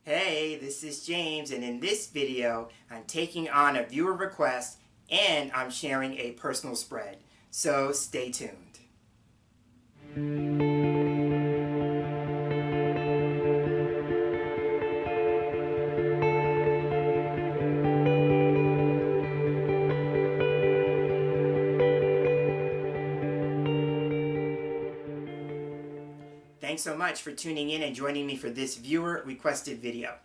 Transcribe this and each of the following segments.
Hey, this is James, and in this video, I'm taking on a viewer request and I'm sharing a personal spread. So stay tuned. Thanks so much for tuning in and joining me for this viewer requested video.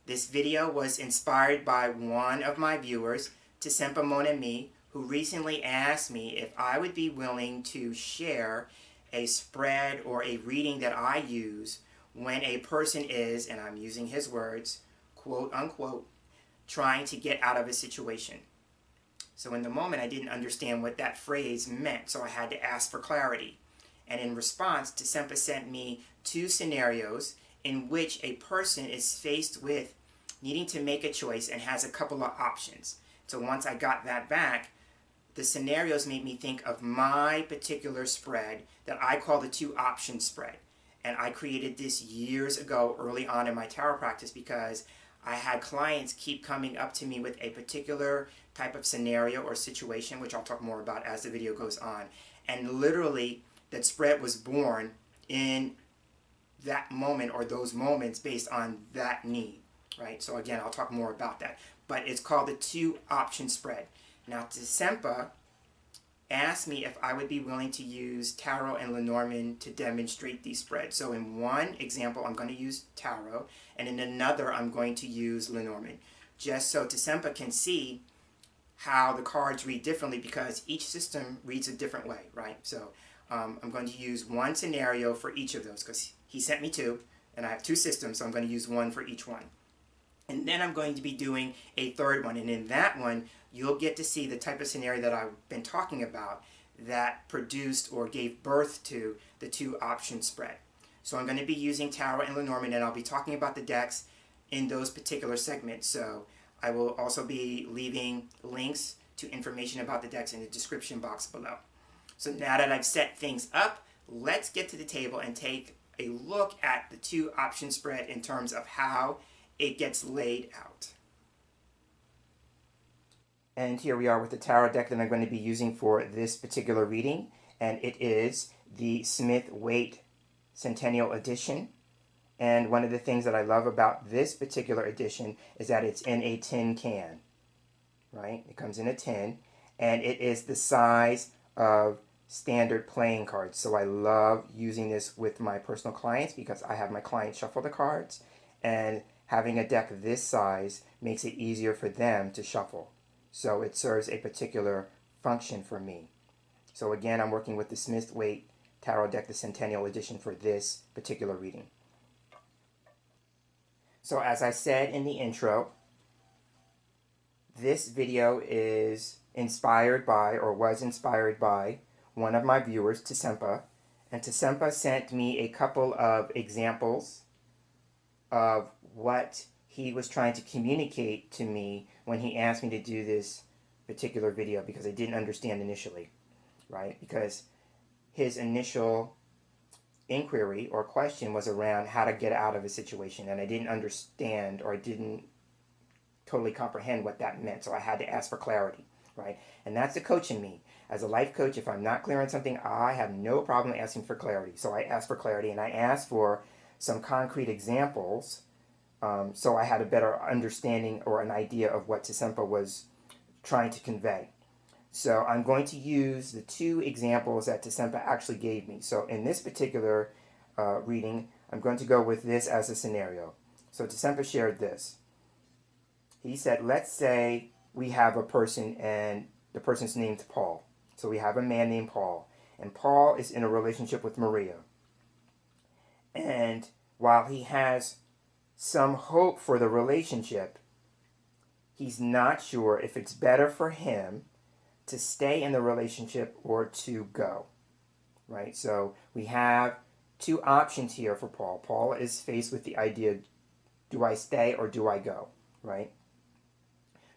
This video was inspired by one of my viewers, Tisempa Monami, who recently asked me if I would be willing to share a spread or a reading that I use when a person is, and I'm using his words, quote unquote, trying to get out of a situation. So in the moment I didn't understand what that phrase meant, so I had to ask for clarity. And in response, Tisempa sent me two scenarios in which a person is faced with needing to make a choice and has a couple of options. So once I got that back, the scenarios made me think of my particular spread that I call the two option spread. And I created this years ago, early on in my tarot practice, because I had clients keep coming up to me with a particular type of scenario or situation, which I'll talk more about as the video goes on. And literally, that spread was born in that moment or those moments based on that need, right? So again, I'll talk more about that. But it's called the two option spread. Now, Tisempa asked me if I would be willing to use Tarot and Lenormand to demonstrate these spreads. So in one example, I'm going to use Tarot, and in another, I'm going to use Lenormand, just so Tisempa can see how the cards read differently, because each system reads a different way, right? So I'm going to use one scenario for each of those, because he sent me two, and I have two systems, so I'm going to use one for each one. And then I'm going to be doing a third one, and in that one, you'll get to see the type of scenario that I've been talking about that produced or gave birth to the two option spread. So I'm going to be using Tarot and Lenormand, and I'll be talking about the decks in those particular segments. So I will also be leaving links to information about the decks in the description box below. So now that I've set things up, let's get to the table and take a look at the two option spread in terms of how it gets laid out. And here we are with the tarot deck that I'm going to be using for this particular reading, and it is the Smith-Waite Centennial Edition. And one of the things that I love about this particular edition is that it's in a tin can, right? It comes in a tin, and it is the size of standard playing cards. So I love using this with my personal clients because I have my clients shuffle the cards, and having a deck this size makes it easier for them to shuffle. So it serves a particular function for me. So again, I'm working with the Smith-Waite Tarot deck, the Centennial Edition, for this particular reading. So as I said in the intro, this video is inspired by, or was inspired by, one of my viewers, Tisempa. And Tisempa sent me a couple of examples of what he was trying to communicate to me when he asked me to do this particular video, because I didn't understand initially, right? Because his initial inquiry or question was around how to get out of a situation, and I didn't understand, or I didn't totally comprehend what that meant, so I had to ask for clarity, right? And that's the coach in me. As a life coach, if I'm not clear on something, I have no problem asking for clarity. So I asked for clarity, and I asked for some concrete examples, so I had a better understanding or an idea of what Tisempa was trying to convey. So I'm going to use the two examples that Tisempa actually gave me. So in this particular reading, I'm going to go with this as a scenario. So Tisempa shared this. He said, let's say we have a person, and the person's named Paul. So we have a man named Paul, and Paul is in a relationship with Maria. And while he has some hope for the relationship, he's not sure if it's better for him to stay in the relationship or to go, right? So we have two options here for Paul. Paul is faced with the idea, do I stay or do I go, right?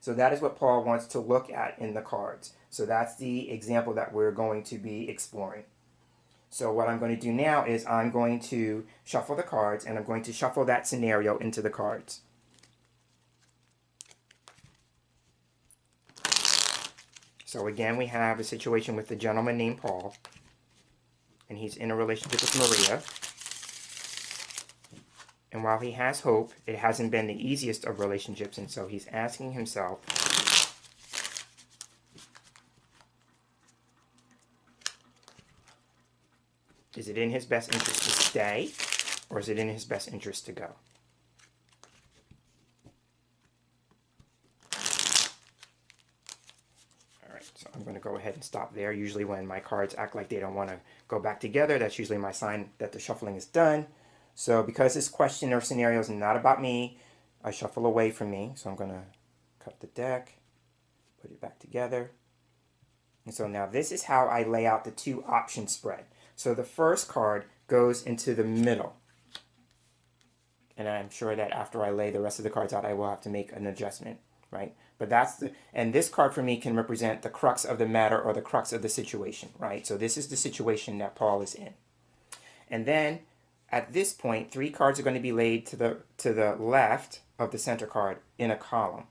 So that is what Paul wants to look at in the cards. So that's the example that we're going to be exploring. So what I'm going to do now is I'm going to shuffle the cards, and I'm going to shuffle that scenario into the cards. So again, we have a situation with a gentleman named Paul, and he's in a relationship with Maria. And while he has hope, it hasn't been the easiest of relationships, and so he's asking himself, is it in his best interest to stay, or is it in his best interest to go? All right, so I'm going to go ahead and stop there. Usually when my cards act like they don't want to go back together, that's usually my sign that the shuffling is done. So because this question or scenario is not about me, I shuffle away from me. So I'm going to cut the deck, put it back together. And so now this is how I lay out the two option spread. So the first card goes into the middle. And I'm sure that after I lay the rest of the cards out, I will have to make an adjustment, right? But and this card for me can represent the crux of the matter or the crux of the situation, right? So this is the situation that Paul is in. And then at this point, 3 cards are going to be laid to the left of the center card in a column.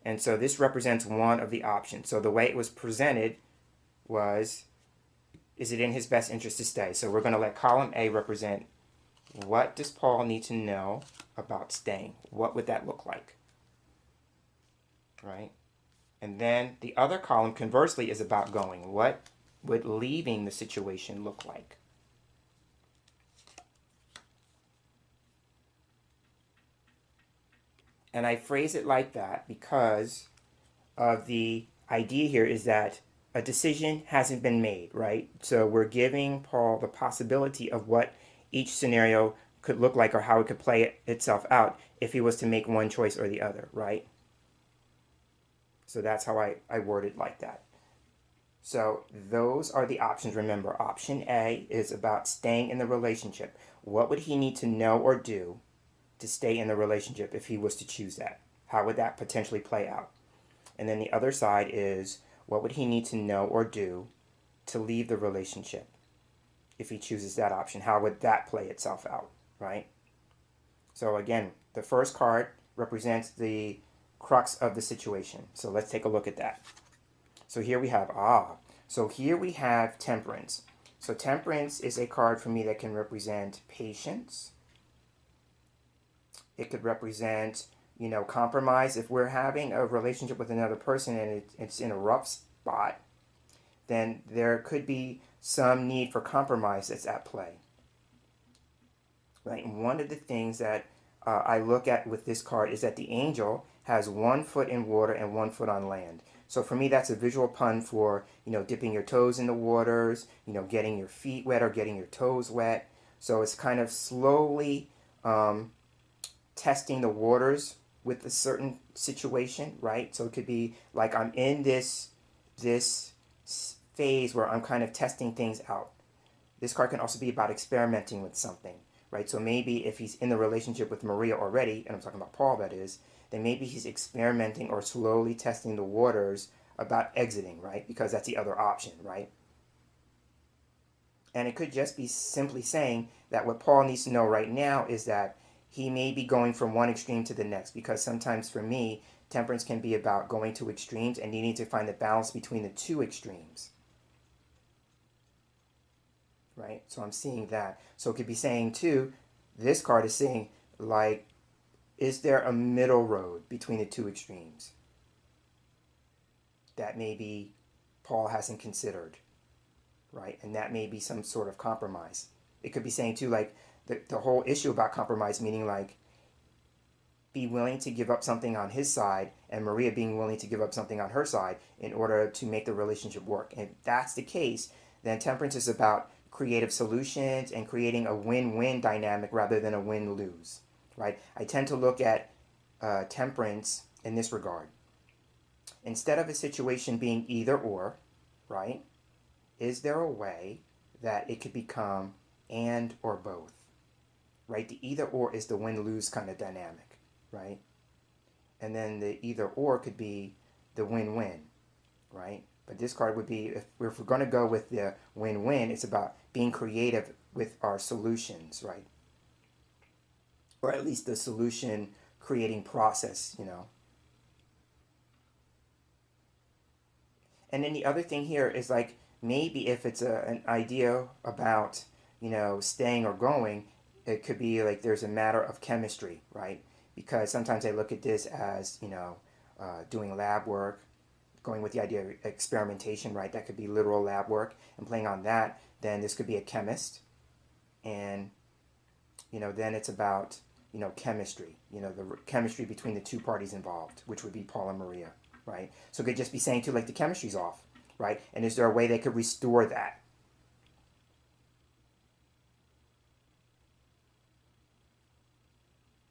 And so this represents one of the options. So the way it was presented was, is it in his best interest to stay? So we're going to let column A represent, what does Paul need to know about staying? What would that look like? Right? And then the other column, conversely, is about going. What would leaving the situation look like? And I phrase it like that because of the idea here is that a decision hasn't been made, right? So we're giving Paul the possibility of what each scenario could look like or how it could play itself out if he was to make one choice or the other, right? So that's how I word it like that. So those are the options. Remember, option A is about staying in the relationship. What would he need to know or do to stay in the relationship if he was to choose that? How would that potentially play out? And then the other side is, what would he need to know or do to leave the relationship if he chooses that option? How would that play itself out, right? So again, the first card represents the crux of the situation. So let's take a look at that. So here we have, so here we have Temperance. So Temperance is a card for me that can represent patience. It could represent, compromise. If we're having a relationship with another person and it's in a rough spot, then there could be some need for compromise that's at play. Right? And one of the things that I look at with this card is that the angel has 1 foot in water and 1 foot on land. So for me, that's a visual pun for, dipping your toes in the waters, getting your feet wet or getting your toes wet. So it's kind of slowly testing the waters with a certain situation, right? So it could be like I'm in this phase where I'm kind of testing things out. This card can also be about experimenting with something, right? So maybe if he's in the relationship with Maria already, and I'm talking about Paul, that is, then maybe he's experimenting or slowly testing the waters about exiting, right? Because that's the other option, right? And it could just be simply saying that what Paul needs to know right now is that he may be going from one extreme to the next, because sometimes for me, temperance can be about going to extremes and needing to find the balance between the two extremes. Right? So I'm seeing that. So it could be saying too, this card is saying, like, is there a middle road between the two extremes that maybe Paul hasn't considered, right? And that may be some sort of compromise. It could be saying too, like, the whole issue about compromise, meaning like, be willing to give up something on his side, and Maria being willing to give up something on her side in order to make the relationship work. And if that's the case, then temperance is about creative solutions and creating a win-win dynamic rather than a win-lose, right? I tend to look at temperance in this regard. Instead of a situation being either or, right, is there a way that it could become and or both, right? The either or is the win-lose kind of dynamic, right? And then the either or could be the win-win, right? But this card would be, if we're going to go with the win-win, it's about being creative with our solutions, right? Or at least the solution creating process, you know. And then the other thing here is like, maybe if it's an idea about, you know, staying or going, it could be like there's a matter of chemistry, right? Because sometimes I look at this as, you know, doing lab work, going with the idea of experimentation, right? That could be literal lab work, and playing on that, then this could be a chemist. And, you know, then it's about, you know, chemistry, you know, the chemistry between the two parties involved, which would be Paul and Maria, right? So it could just be saying too, like, the chemistry's off, right? And is there a way they could restore that?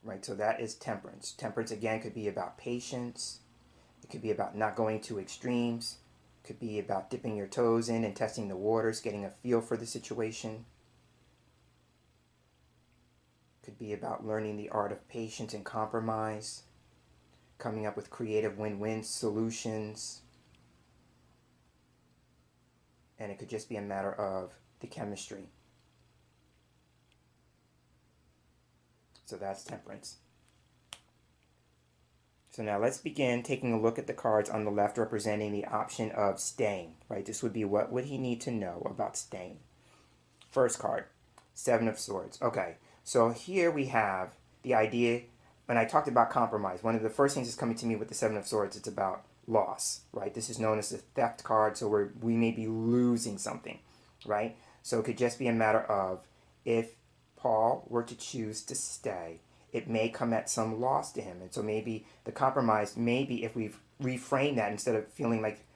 Right, so that is temperance. Temperance, again, could be about patience. It could be about not going to extremes. It could be about dipping your toes in and testing the waters, getting a feel for the situation. It could be about learning the art of patience and compromise, coming up with creative win-win solutions. And it could just be a matter of the chemistry. So that's temperance. So now let's begin taking a look at the cards on the left representing the option of staying, right? This would be what would he need to know about staying. First card, Seven of Swords. Okay, so here we have the idea, when I talked about compromise, one of the first things that's coming to me with the Seven of Swords, it's about loss, right? This is known as the theft card, so we may be losing something, right? So it could just be a matter of, if Paul were to choose to stay, it may come at some loss to him. And so maybe the compromise, maybe if we reframe that, instead of feeling like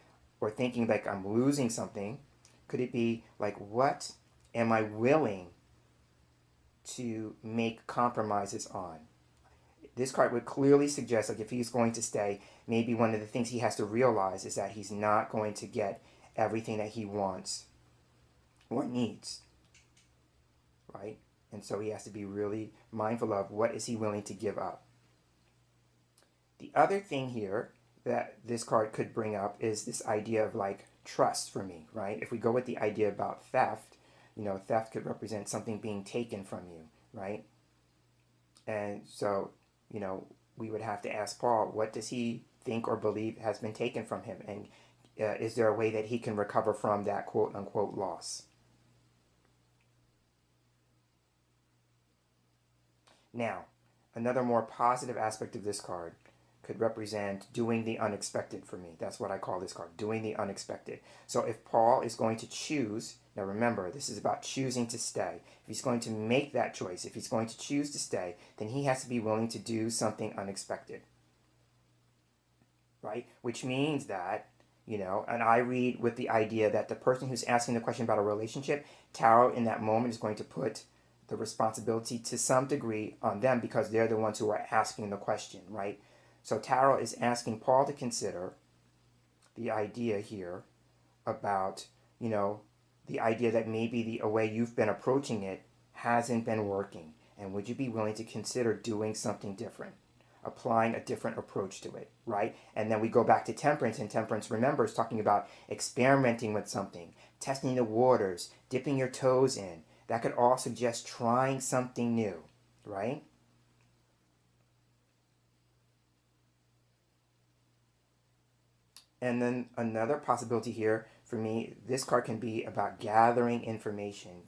or thinking like I'm losing something, could it be like, what am I willing to make compromises on? This card would clearly suggest, like, if he's going to stay, maybe one of the things he has to realize is that he's not going to get everything that he wants or needs, right? And so he has to be really mindful of what is he willing to give up. The other thing here that this card could bring up is this idea of like trust for me, right? If we go with the idea about theft, you know, theft could represent something being taken from you, right? And so, you know, we would have to ask Paul, what does he think or believe has been taken from him? And is there a way that he can recover from that quote unquote loss? Now, another more positive aspect of this card could represent doing the unexpected for me. That's what I call this card, doing the unexpected. So if Paul is going to choose, now remember, this is about choosing to stay. If he's going to make that choice, if he's going to choose to stay, then he has to be willing to do something unexpected, right? Which means that, you know, and I read with the idea that the person who's asking the question about a relationship, Tarot in that moment is going to put the responsibility to some degree on them, because they're the ones who are asking the question, right? So Tarot is asking Paul to consider the idea here about, you know, the idea that maybe the way you've been approaching it hasn't been working. And would you be willing to consider doing something different? Applying a different approach to it, right? And then we go back to temperance, and temperance, remember, is talking about experimenting with something, testing the waters, dipping your toes in. That could all suggest trying something new, right? And then another possibility here for me, this card can be about gathering information,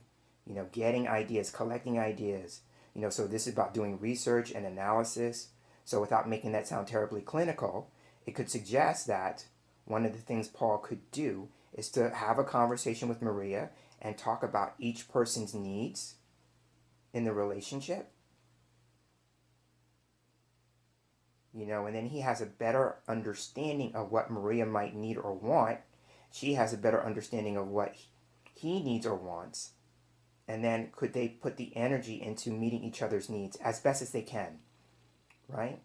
you know, getting ideas, collecting ideas. You know, so this is about doing research and analysis. So without making that sound terribly clinical, it could suggest that one of the things Paul could do is to have a conversation with Maria and talk about each person's needs in the relationship. You know, and then he has a better understanding of what Maria might need or want. She has a better understanding of what he needs or wants. And then could they put the energy into meeting each other's needs as best as they can, right?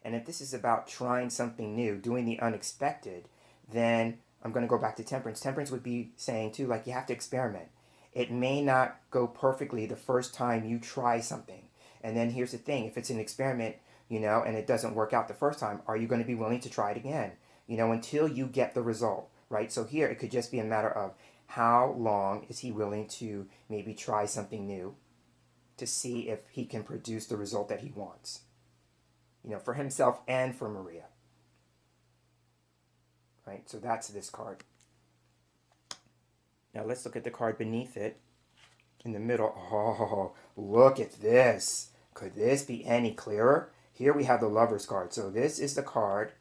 And if this is about trying something new, doing the unexpected, then I'm going to go back to temperance. Temperance would be saying too, like, you have to experiment. It may not go perfectly the first time you try something. And then here's the thing, if it's an experiment, you know, and it doesn't work out the first time, are you going to be willing to try it again, you know, until you get the result, right? So here it could just be a matter of how long is he willing to maybe try something new to see if he can produce the result that he wants, you know, for himself and for Maria, right? So that's this card. Now let's look at the card beneath it in the middle. Oh, look at this. Could this be any clearer? Here we have the Lover's card. So this is the card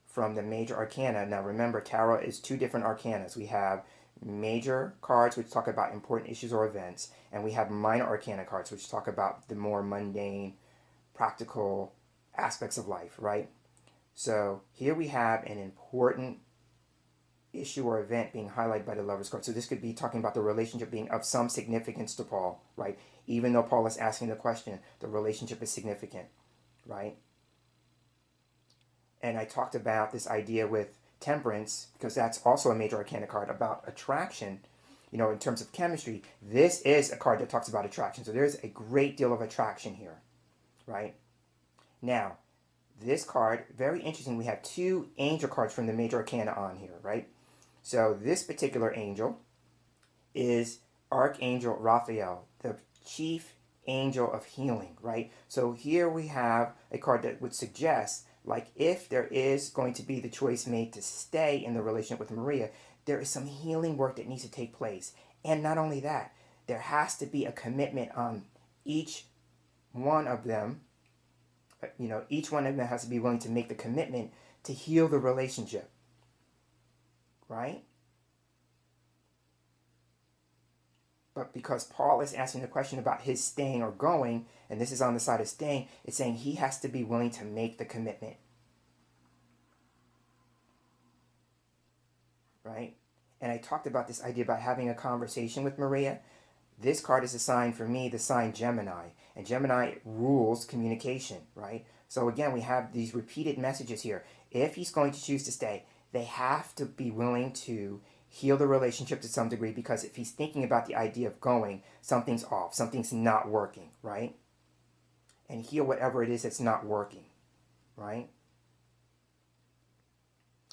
from the major arcana. Now remember, tarot is two different arcanas. We have major cards which talk about important issues or events, and we have minor arcana cards which talk about the more mundane, practical aspects of life, right? So here we have an important issue or event being highlighted by the Lover's card. So this could be talking about the relationship being of some significance to Paul, right? Even though Paul is asking the question, the relationship is significant, right? And I talked about this idea with Temperance, because that's also a major arcana card, about attraction, you know, in terms of chemistry. This is a card that talks about attraction. So there's a great deal of attraction here, right? Now, this card, very interesting, we have two angel cards from the major arcana on here, right? So this particular angel is Archangel Raphael, the chief angel of healing, right? So here we have a card that would suggest, like, if there is going to be the choice made to stay in the relationship with Maria, there is some healing work that needs to take place. And not only that, there has to be a commitment on each one of them. You know, each one of them has to be willing to make the commitment to heal the relationship, right? But because Paul is asking the question about his staying or going, and this is on the side of staying, it's saying he has to be willing to make the commitment, right? And I talked about this idea about having a conversation with Maria. This card is a sign for me, the sign Gemini. And Gemini rules communication, right? So again, we have these repeated messages here. If he's going to choose to stay, they have to be willing to heal the relationship to some degree, because if he's thinking about the idea of going, something's off, something's not working, right? And heal whatever it is that's not working, right?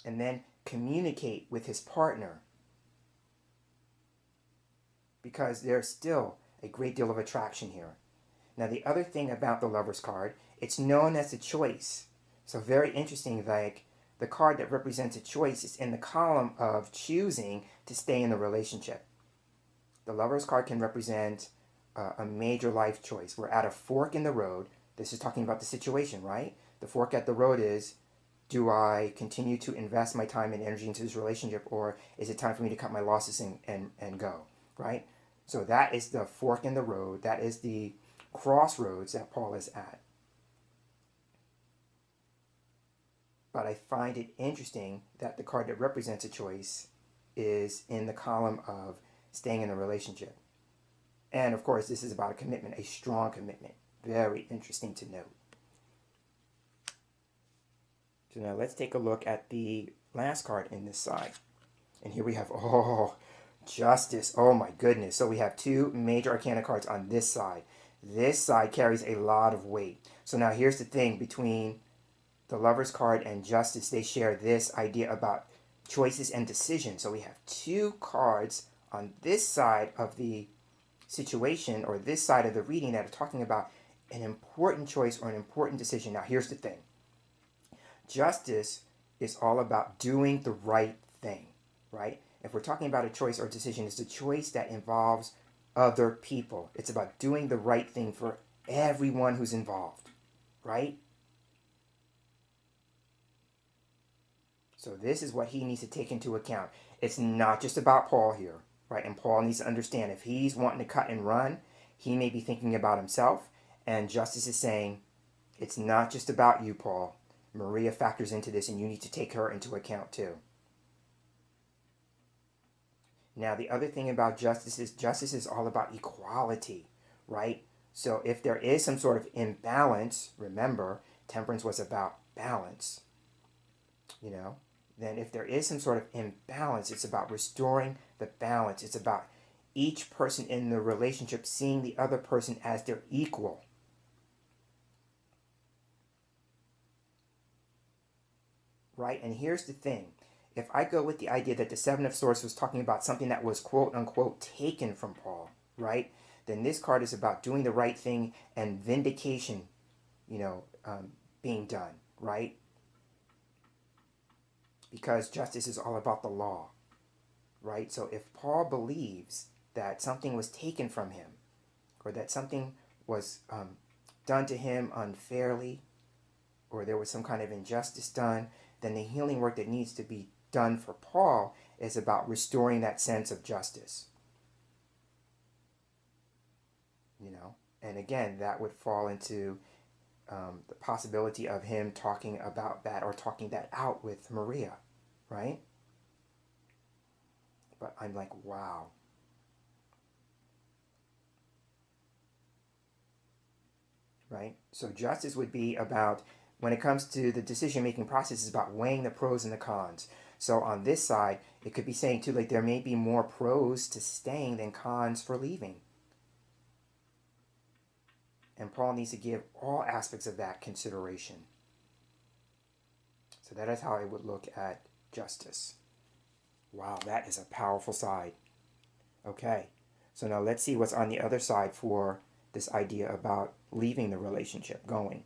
And then communicate with his partner, because there's still a great deal of attraction here. Now, the other thing about the Lover's card, it's known as a choice. So very interesting, like, the card that represents a choice is in the column of choosing to stay in the relationship. The Lover's card can represent a major life choice. We're at a fork in the road. This is talking about the situation, right? The fork at the road is, do I continue to invest my time and energy into this relationship, or is it time for me to cut my losses and go, right? So that is the fork in the road. That is the crossroads that Paul is at. But I find it interesting that the card that represents a choice is in the column of staying in a relationship. And of course, this is about a commitment, a strong commitment. Very interesting to note. So now let's take a look at the last card in this side. And here we have, oh, Justice. Oh my goodness. So we have two major arcana cards on this side. This side carries a lot of weight. So now here's the thing, between the Lover's card and Justice, they share this idea about choices and decisions. So we have two cards on this side of the situation, or this side of the reading, that are talking about an important choice or an important decision. Now here's the thing. Justice is all about doing the right thing, right? If we're talking about a choice or decision, it's a choice that involves other people. It's about doing the right thing for everyone who's involved, right? So this is what he needs to take into account. It's not just about Paul here, right? And Paul needs to understand, if he's wanting to cut and run, he may be thinking about himself. And Justice is saying, it's not just about you, Paul. Maria factors into this, and you need to take her into account too. Now, the other thing about justice is all about equality, right? So if there is some sort of imbalance, remember, Temperance was about balance, you know? Then if there is some sort of imbalance, it's about restoring the balance. It's about each person in the relationship seeing the other person as their equal. right? And here's the thing. If I go with the idea that the Seven of Swords was talking about something that was quote-unquote taken from Paul, right? Then this card is about doing the right thing and vindication, being done, right? Because justice is all about the law, right? So if Paul believes that something was taken from him, or that something was done to him unfairly, or there was some kind of injustice done, then the healing work that needs to be done for Paul is about restoring that sense of justice. And again, that would fall into the possibility of him talking about that or talking that out with Maria, right? But I'm like, wow. Right? So justice would be about, when it comes to the decision-making process, is about weighing the pros and the cons. So on this side, it could be saying too, like, there may be more pros to staying than cons for leaving. And Paul needs to give all aspects of that consideration. So that is how I would look at justice. Wow, that is a powerful side. Okay, so now let's see what's on the other side for this idea about leaving the relationship, going.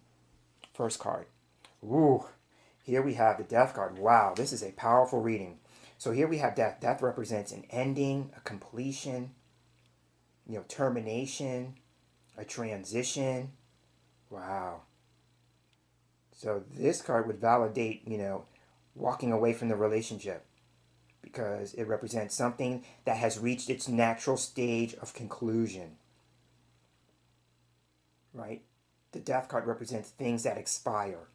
First card. Ooh, here we have the Death card. Wow, this is a powerful reading. So here we have Death. Death represents an ending, a completion, termination, a transition. Wow. So this card would validate, walking away from the relationship, because it represents something that has reached its natural stage of conclusion. Right? The Death card represents things that expire.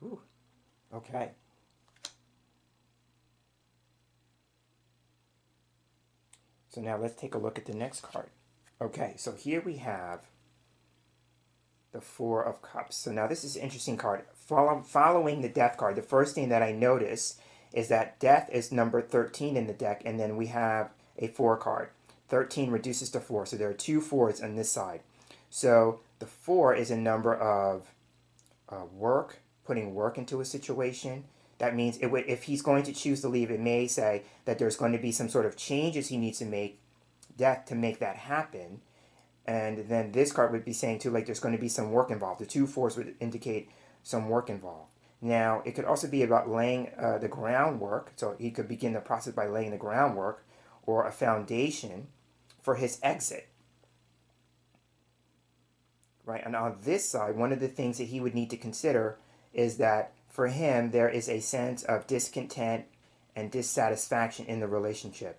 Ooh. Okay. So now let's take a look at the next card. Okay, so here we have the Four of Cups. So now this is an interesting card. Following the Death card, the first thing that I notice is that Death is number 13 in the deck, and then we have a 4 card. 13 reduces to 4, so there are 2 4s on this side. So the 4 is a number of work, putting work into a situation. That means if he's going to choose to leave, it may say that there's going to be some sort of changes he needs to make, Death, to make that happen. And then this card would be saying too, like, there's going to be some work involved. The 2 4s would indicate some work involved. Now, it could also be about laying the groundwork. So he could begin the process by laying the groundwork or a foundation for his exit. Right? And on this side, one of the things that he would need to consider is that for him, there is a sense of discontent and dissatisfaction in the relationship.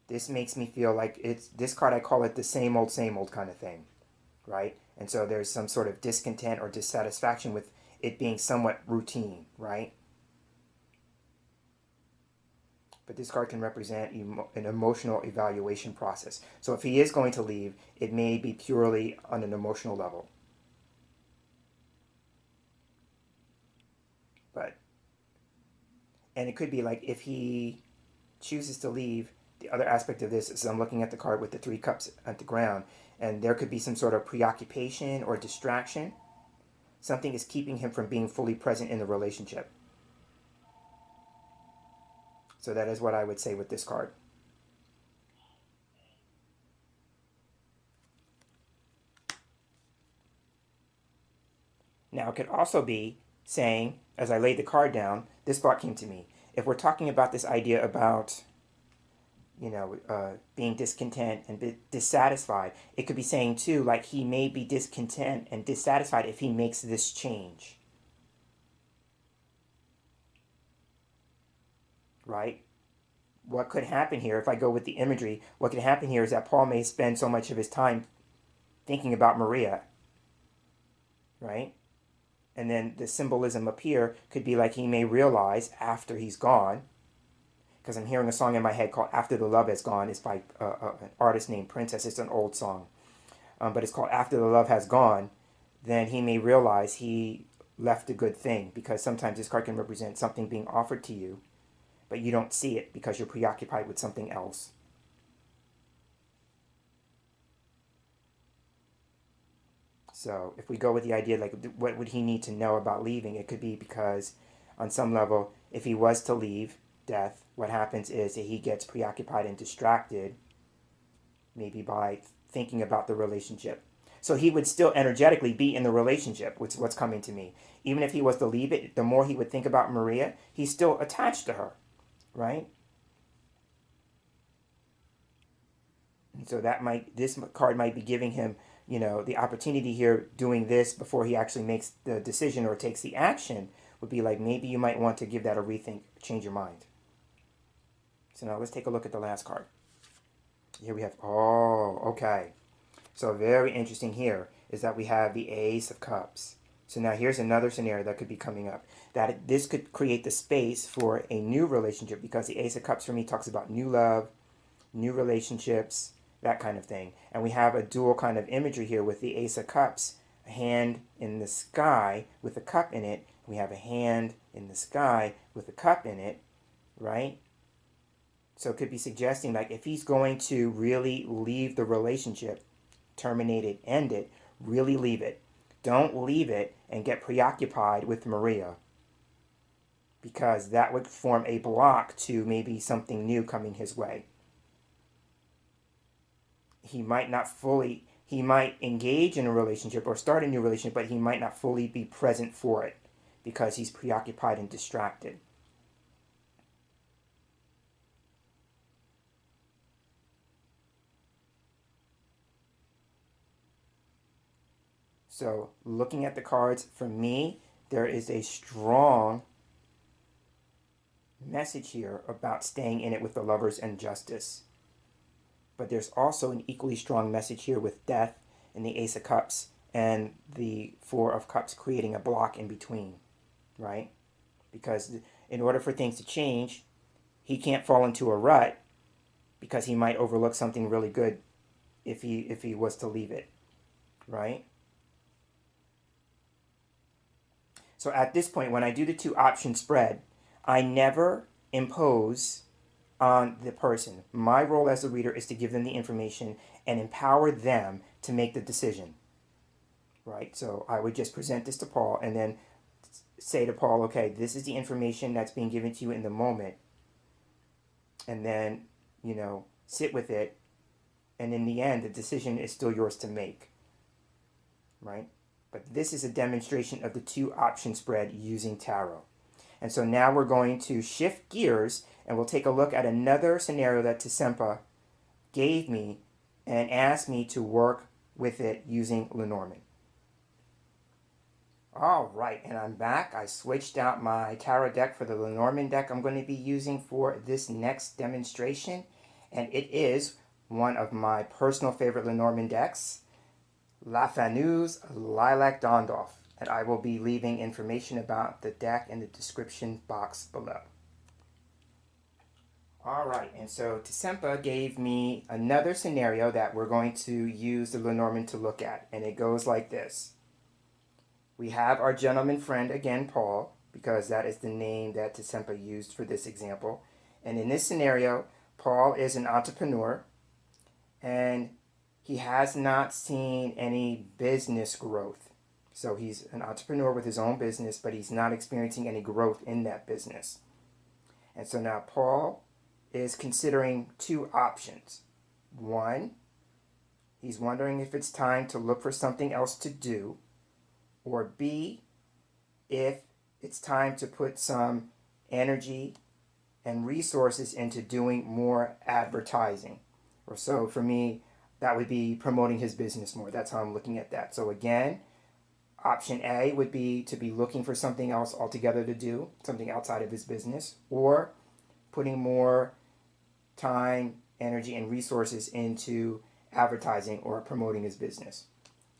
This makes me feel like this card, I call it the same old kind of thing, right? And so there's some sort of discontent or dissatisfaction with it being somewhat routine, right? But this card can represent an emotional evaluation process. So if he is going to leave, it may be purely on an emotional level. And it could be like, if he chooses to leave, the other aspect of this is I'm looking at the card with the 3 cups at the ground, and there could be some sort of preoccupation or distraction. Something is keeping him from being fully present in the relationship. So that is what I would say with this card. Now, it could also be saying, as I laid the card down, this thought came to me. If we're talking about this idea about being discontent and dissatisfied, it could be saying too, like, he may be discontent and dissatisfied if he makes this change. Right? What could happen here, if I go with the imagery, what could happen here is that Paul may spend so much of his time thinking about Maria. Right? And then the symbolism up here could be like, he may realize after he's gone, because I'm hearing a song in my head called After the Love Has Gone. It's by an artist named Princess. It's an old song. But it's called After the Love Has Gone. Then he may realize he left a good thing, because sometimes this card can represent something being offered to you, but you don't see it because you're preoccupied with something else. So if we go with the idea, like, what would he need to know about leaving? It could be because on some level, if he was to leave death, what happens is that he gets preoccupied and distracted, maybe by thinking about the relationship. So he would still energetically be in the relationship, which is what's coming to me. Even if he was to leave it, the more he would think about Maria, he's still attached to her, right? And so this card might be giving him, the opportunity here, doing this before he actually makes the decision or takes the action, would be like, maybe you might want to give that a rethink, change your mind. So now let's take a look at the last card. Here we have, okay. So very interesting here is that we have the Ace of Cups. So now here's another scenario that could be coming up. That this could create the space for a new relationship, because the Ace of Cups for me talks about new love, new relationships, that kind of thing. And we have a dual kind of imagery here with the Ace of Cups, a hand in the sky with a cup in it. We have a hand in the sky with a cup in it, right? So it could be suggesting, like, if he's going to really leave the relationship, terminate it, end it, really leave it. Don't leave it and get preoccupied with Maria, because that would form a block to maybe something new coming his way. He might engage in a relationship or start a new relationship, but he might not fully be present for it because he's preoccupied and distracted. So looking at the cards, for me, there is a strong message here about staying in it with the Lovers and Justice. But there's also an equally strong message here with Death and the Ace of Cups and the Four of Cups, creating a block in between, right? Because in order for things to change, he can't fall into a rut, because he might overlook something really good if he was to leave it, right? So at this point, when I do the 2-option spread, I never impose on the person. My role as a reader is to give them the information and empower them to make the decision, right? So I would just present this to Paul and then say to Paul, okay, this is the information that's being given to you in the moment. And then, sit with it. And in the end, the decision is still yours to make, right? But this is a demonstration of the 2-option spread using tarot. And so now we're going to shift gears and we'll take a look at another scenario that Tsempa gave me and asked me to work with it using Lenormand. All right, and I'm back. I switched out my tarot deck for the Lenormand deck I'm going to be using for this next demonstration. And it is one of my personal favorite Lenormand decks, Fanu's Lilac Dondorf. And I will be leaving information about the deck in the description box below. Alright, and so Tsempa gave me another scenario that we're going to use the Lenormand to look at. And it goes like this. We have our gentleman friend, again, Paul, because that is the name that Tsempa used for this example. And in this scenario, Paul is an entrepreneur, and he has not seen any business growth. So he's an entrepreneur with his own business, but he's not experiencing any growth in that business. And so now Paul is considering 2 options. One, he's wondering if it's time to look for something else to do. Or B, if it's time to put some energy and resources into doing more advertising. Or so for me, that would be promoting his business more. That's how I'm looking at that. So again, option A would be to be looking for something else altogether to do, something outside of his business, or putting more time, energy, and resources into advertising or promoting his business.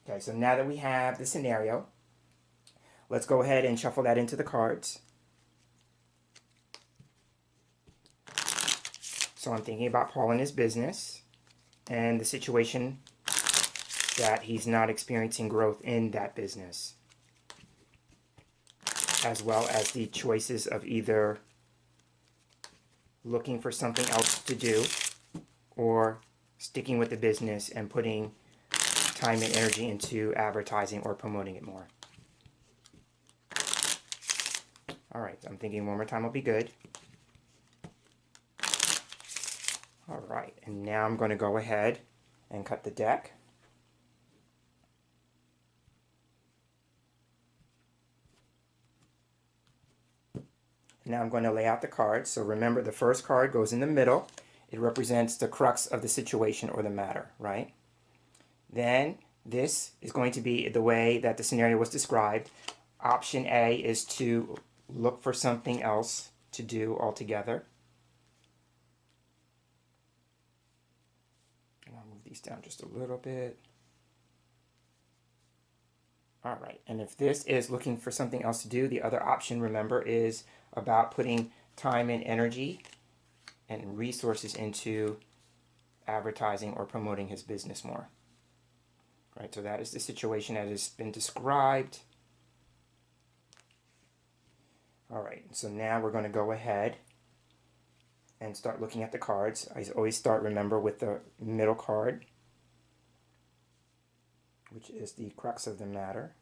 Okay, so now that we have the scenario, let's go ahead and shuffle that into the cards. So I'm thinking about Paul and his business and the situation that he's not experiencing growth in that business, as well as the choices of either looking for something else to do or sticking with the business and putting time and energy into advertising or promoting it more. All right, I'm thinking one more time will be good. All right, and now I'm going to go ahead and cut the deck. Now I'm going to lay out the cards. So remember, the first card goes in the middle. It represents the crux of the situation or the matter, right? Then this is going to be the way that the scenario was described. Option A is to look for something else to do altogether. And I'll move these down just a little bit. All right, and if this is looking for something else to do, the other option, remember, is about putting time and energy and resources into advertising or promoting his business more. Right, so that is the situation that has been described. All right, so now we're going to go ahead and start looking at the cards. I always start, remember, with the middle card, which is the crux of the matter.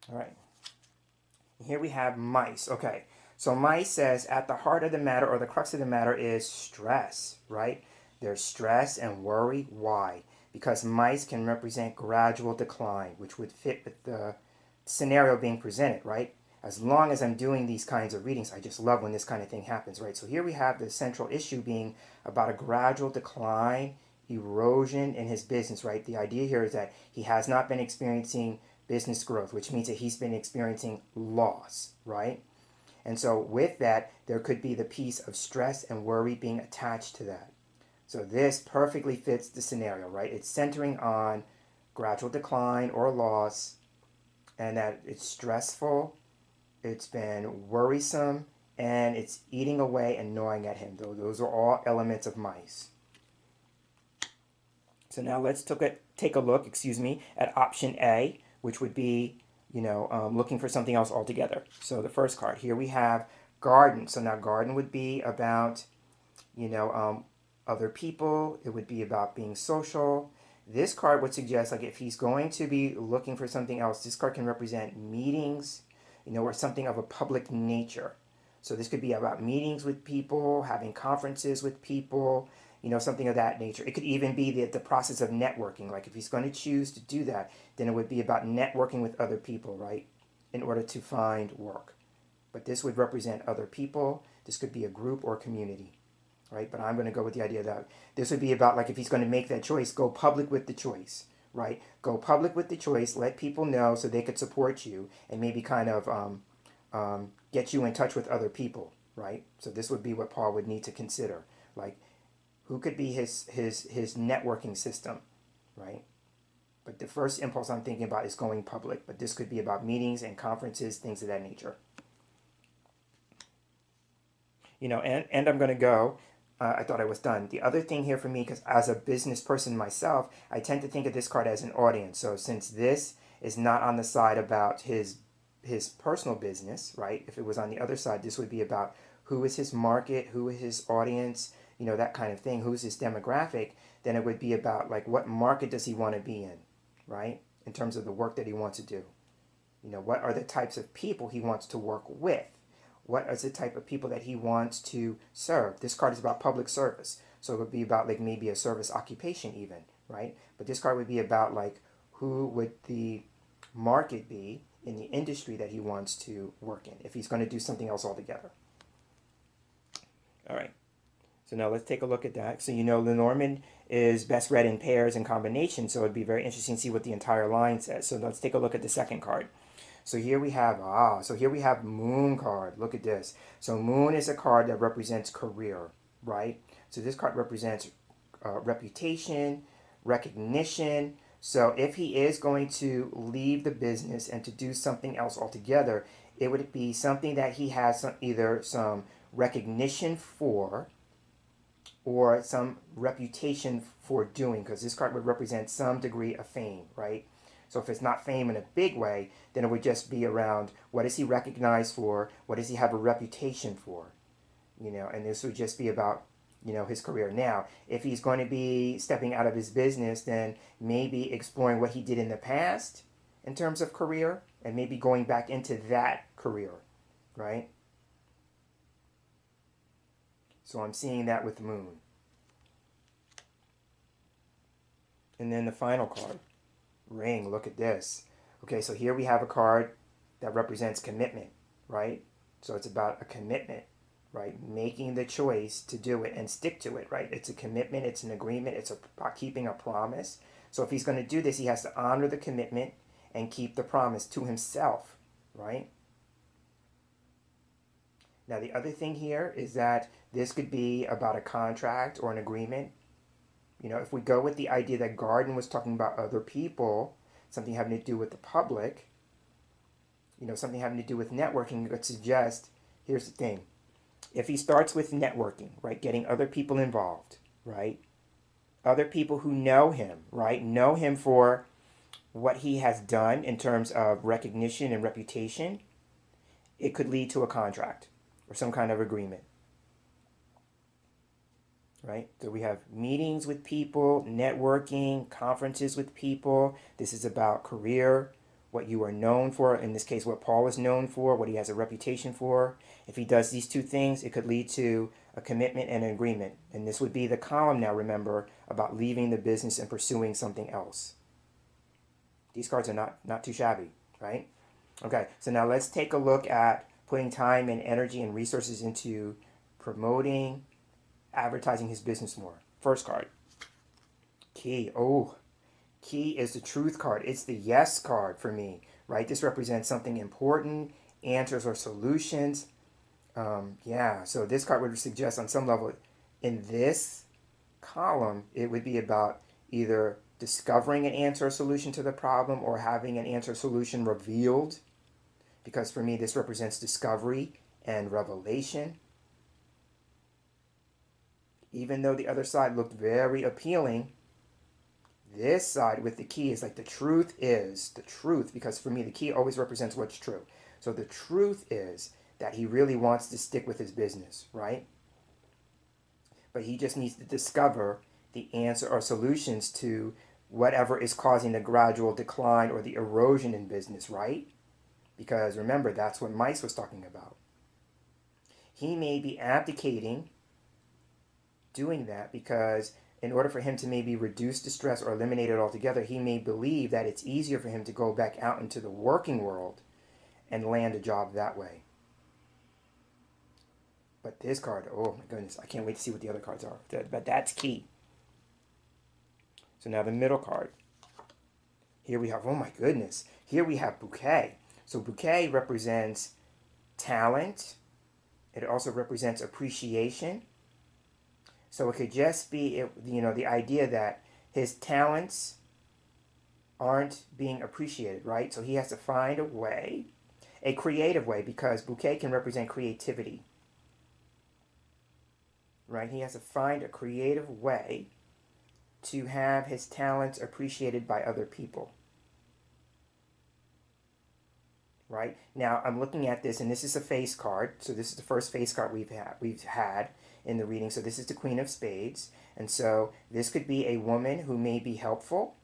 All right. Here we have mice. Okay, so mice says at the heart of the matter, or the crux of the matter, is stress, right? There's stress and worry. Why? Because mice can represent gradual decline, which would fit with the scenario being presented, right? As long as I'm doing these kinds of readings, I just love when this kind of thing happens, right? So here we have the central issue being about a gradual decline, erosion in his business, right? The idea here is that he has not been experiencing business growth, which means that he's been experiencing loss, right? And so with that, there could be the piece of stress and worry being attached to that. So this perfectly fits the scenario, right? It's centering on gradual decline or loss, and that it's stressful, it's been worrisome, and it's eating away and gnawing at him. Those are all elements of mice. So now let's take a look, at option A, which would be, looking for something else altogether. So the first card, here we have garden. So now garden would be about, other people. It would be about being social. This card would suggest, like, if he's going to be looking for something else, this card can represent meetings, or something of a public nature. So this could be about meetings with people, having conferences with people, something of that nature. It could even be the process of networking. Like if he's going to choose to do that, then it would be about networking with other people, right, in order to find work. But this would represent other people. This could be a group or community, right? But I'm going to go with the idea that this would be about, like, if he's going to make that choice, go public with the choice, right? Go public with the choice, let people know so they could support you and maybe kind of get you in touch with other people, right? So this would be what Paul would need to consider. Like, who could be his networking system, right? But the first impulse I'm thinking about is going public. But this could be about meetings and conferences, things of that nature. And I'm going to go. I thought I was done. The other thing here for me, because as a business person myself, I tend to think of this card as an audience. So since this is not on the side about his personal business, right? If it was on the other side, this would be about who is his market, who is his audience, that kind of thing, who's his demographic. Then it would be about, like, what market does he want to be in, right? In terms of the work that he wants to do. What are the types of people he wants to work with? What is the type of people that he wants to serve? This card is about public service. So it would be about, like, maybe a service occupation even, right? But this card would be about, like, who would the market be in the industry that he wants to work in if he's going to do something else altogether. All right. So now let's take a look at that. So Lenormand is best read in pairs and combinations, so it'd be very interesting to see what the entire line says. So let's take a look at the second card. So here we have, Moon card. Look at this. So Moon is a card that represents career, right? So this card represents reputation, recognition. So if he is going to leave the business and to do something else altogether, it would be something that he has either some recognition for, or some reputation for doing, because this card would represent some degree of fame, right? So if it's not fame in a big way, then it would just be around what is he recognized for, what does he have a reputation for, and this would just be about, you know, his career. Now, if he's going to be stepping out of his business, then maybe exploring what he did in the past in terms of career, and maybe going back into that career, right? So I'm seeing that with Moon. And then the final card, Ring. Look at this. Okay, so here we have a card that represents commitment, right? So it's about a commitment, right? Making the choice to do it and stick to it, right? It's a commitment, it's an agreement, it's about keeping a promise. So if he's going to do this, he has to honor the commitment and keep the promise to himself, right? Now the other thing here is that this could be about a contract or an agreement. You know, if we go with the idea that Garden was talking about other people, something having to do with the public, you know, something having to do with networking, it could suggest, here's the thing. If he starts with networking, right, getting other people involved, right, other people who know him, right, know him for what he has done in terms of recognition and reputation, it could lead to a contract or some kind of agreement. Right? So we have meetings with people, networking, conferences with people. This is about career, what you are known for. In this case, what Paul is known for, what he has a reputation for. If he does these two things, it could lead to a commitment and an agreement. And this would be the column now, remember, about leaving the business and pursuing something else. These cards are not too shabby, right? Okay, so now let's take a look at putting time and energy and resources into promoting, advertising his business more. First card, Key. Oh, Key is the truth card. It's the yes card for me, right? This represents something important, answers or solutions. Yeah, so this card would suggest on some level, in this column, it would be about either discovering an answer or solution to the problem or having an answer or solution revealed, because for me, this represents discovery and revelation. Even though the other side looked very appealing, this side with the key is like the truth is the truth, because for me the key always represents what's true. So the truth is that he really wants to stick with his business, right? But he just needs to discover the answer or solutions to whatever is causing the gradual decline or the erosion in business, right? Because remember, that's what Mice was talking about. He may be abdicating doing that because in order for him to maybe reduce the stress or eliminate it altogether, he may believe that it's easier for him to go back out into the working world and land a job that way. But this card, oh my goodness, I can't wait to see what the other cards are. But that's key. So now the middle card. Here we have, oh my goodness, here we have Bouquet. So Bouquet represents talent. It also represents appreciation. So it could just be, you know, the idea that his talents aren't being appreciated, right? So he has to find a way, a creative way, because Bouquet can represent creativity, right? He has to find a creative way to have his talents appreciated by other people, right? Now I'm looking at this, and this is a face card. So this is the first face card we've had in the reading. So this is the Queen of Spades, and so this could be a woman who may be helpful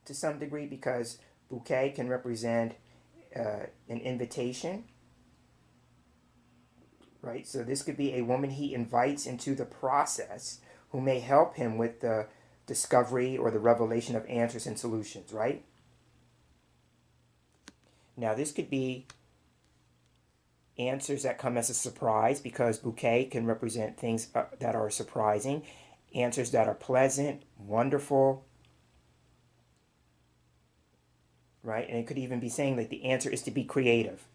to some degree, because Bouquet can represent an invitation, right? So this could be a woman he invites into the process who may help him with the discovery or the revelation of answers and solutions, right? Now this could be answers that come as a surprise, because Bouquet can represent things that are surprising, answers that are pleasant, wonderful, right? And it could even be saying that the answer is to be creative.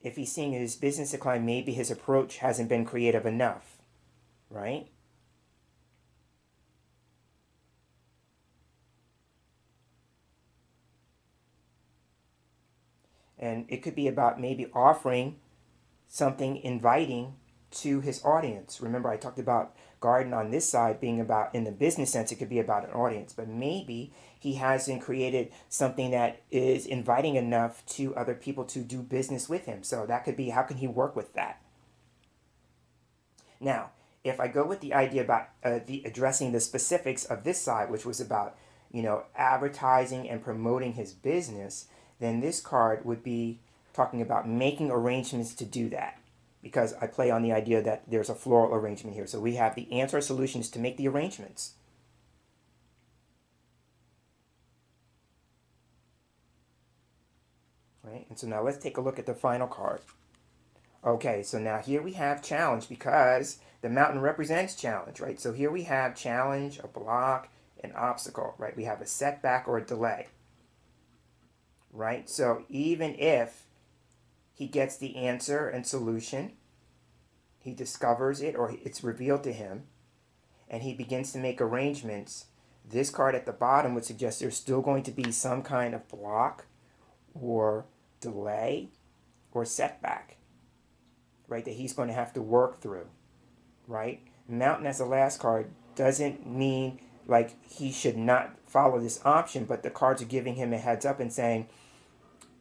If he's seeing his business decline, maybe his approach hasn't been creative enough, right? And it could be about maybe offering something inviting to his audience. Remember, I talked about Garden on this side being about, in the business sense, it could be about an audience. But maybe he hasn't created something that is inviting enough to other people to do business with him. So that could be, how can he work with that? Now, if I go with the idea about addressing the specifics of this side, which was about, advertising and promoting his business, then this card would be talking about making arrangements to do that. Because I play on the idea that there's a floral arrangement here. So we have the answer solutions to make the arrangements. Right? And so now let's take a look at the final card. Okay, so now here we have challenge because the mountain represents challenge, right? So here we have challenge, a block, an obstacle, right? We have a setback or a delay, right? So even if he gets the answer and solution, he discovers it or it's revealed to him, and he begins to make arrangements, this card at the bottom would suggest there's still going to be some kind of block or delay or setback, right, that he's going to have to work through, right? Mountain as the last card doesn't mean like he should not follow this option, but the cards are giving him a heads up and saying,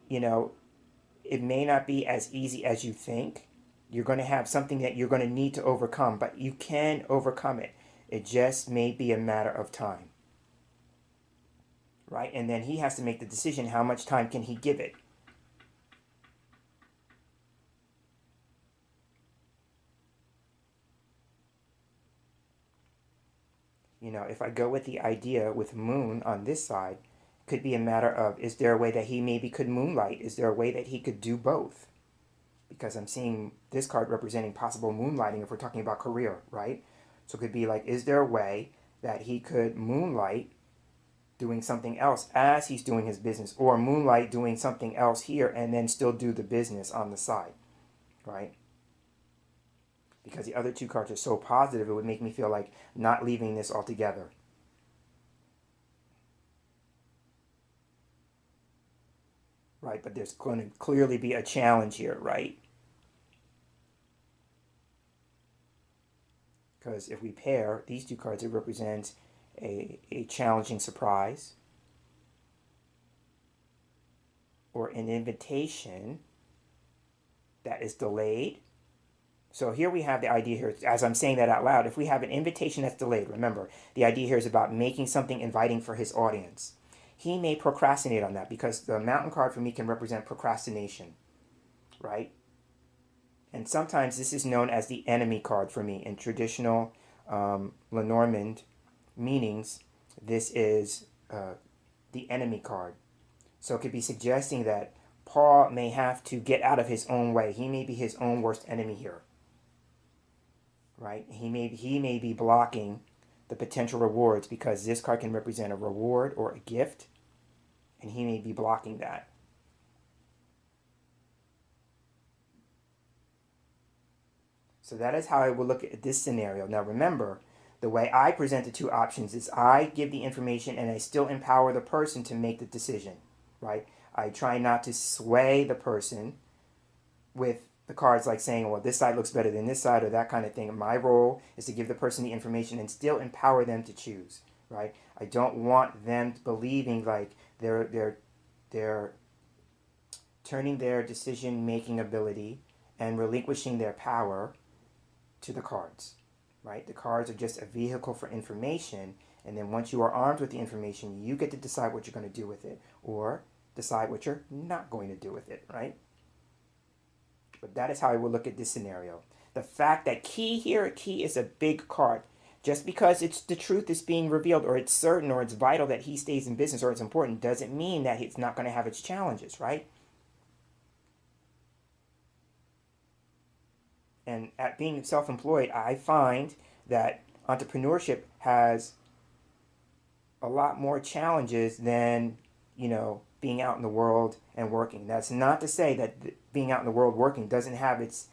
it may not be as easy as you think. You're going to have something that you're going to need to overcome, but you can overcome it. It just may be a matter of time, right? And then he has to make the decision, how much time can he give it? If I go with the idea with moon on this side, it could be a matter of, is there a way that he maybe could moonlight? Is there a way that he could do both? Because I'm seeing this card representing possible moonlighting if we're talking about career, right? So it could be like, is there a way that he could moonlight doing something else as he's doing his business, or moonlight doing something else here and then still do the business on the side, right? Because the other two cards are so positive, it would make me feel like not leaving this altogether. Right, but there's going to clearly be a challenge here, right? Because if we pair these two cards, it represents a challenging surprise or an invitation that is delayed. So here we have the idea here, as I'm saying that out loud, if we have an invitation that's delayed, remember, the idea here is about making something inviting for his audience. He may procrastinate on that because the mountain card for me can represent procrastination, right? And sometimes this is known as the enemy card for me. In traditional Lenormand meanings, this is the enemy card. So it could be suggesting that Paul may have to get out of his own way. He may be his own worst enemy here. Right? He may be blocking the potential rewards because this card can represent a reward or a gift, and he may be blocking that. So that is how I will look at this scenario. Now remember, the way I present the two options is I give the information and I still empower the person to make the decision, right? I try not to sway the person with the cards like saying, well, this side looks better than this side or that kind of thing. My role is to give the person the information and still empower them to choose, right? I don't want them believing like they're turning their decision-making ability and relinquishing their power to the cards, right? The cards are just a vehicle for information, and then once you are armed with the information, you get to decide what you're going to do with it or decide what you're not going to do with it, right? But that is how I would look at this scenario. The fact that key here, key is a big card. Just because it's the truth is being revealed or it's certain or it's vital that he stays in business or it's important doesn't mean that it's not going to have its challenges, right? And at being self-employed, I find that entrepreneurship has a lot more challenges than, being out in the world and working. That's not to say that being out in the world working doesn't have its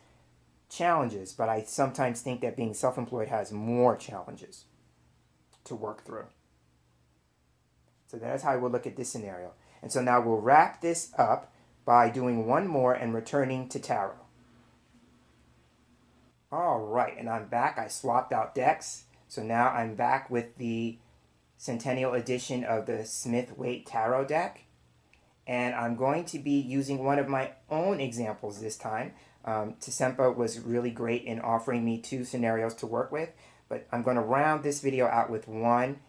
challenges, but I sometimes think that being self-employed has more challenges to work through. So that's how I will look at this scenario. And so now we'll wrap this up by doing one more and returning to tarot. All right, and I'm back. I swapped out decks. So now I'm back with the Centennial Edition of the Smith-Waite Tarot deck. And I'm going to be using one of my own examples this time. Tsempa was really great in offering me 2 scenarios to work with, but I'm going to round this video out with one